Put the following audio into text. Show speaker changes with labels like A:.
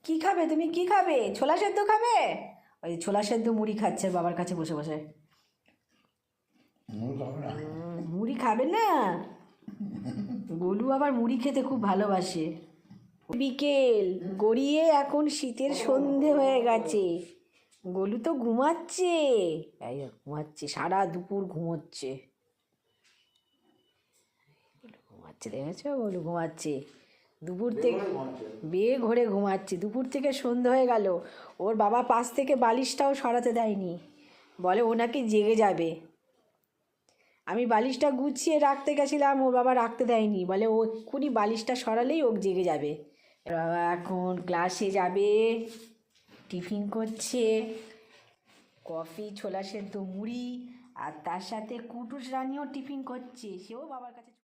A: কি খাবে তুমি? কি খাবে? ছোলা সেদ্ধ খাবে? ওই ছোলা সেদ্ধ মুড়ি খাচ্ছে বাবার কাছে বসে বসে। মুড়ি খাবে না? গোলু আবার মুড়ি খেতে খুব ভালোবাসে। বিকেল গড়িয়ে এখন শীতের সন্ধে হয়ে গেছে। গোলু তো ঘুমাচ্ছে। এই ঘুমাচ্ছে, সারা দুপুর ঘুমোচ্ছে। ঘুমাচ্ছে, দেখেছো? গোলু ঘুমাচ্ছে দুপুর থেকে, বেয়ে ঘরে ঘুমাচ্ছে। দুপুর থেকে সন্ধে হয়ে গেল, ওর বাবা পাশ থেকে বালিশটাও সরাতে দেয়নি, বলে ও নাকি জেগে যাবে। আমি বালিশটা গুছিয়ে রাখতে গেছিলাম, ওর বাবা রাখতে দেয়নি, বলে ও এক্ষুনি বালিশটা সরালেই ও জেগে যাবে। বাবা এখন ক্লাসে যাবে, টিফিন করছে, কফি, ছোলা সেদ্ধ মুড়ি, আর তার সাথে কুটুস রানিও টিফিন করছে, সেও বাবার কাছে।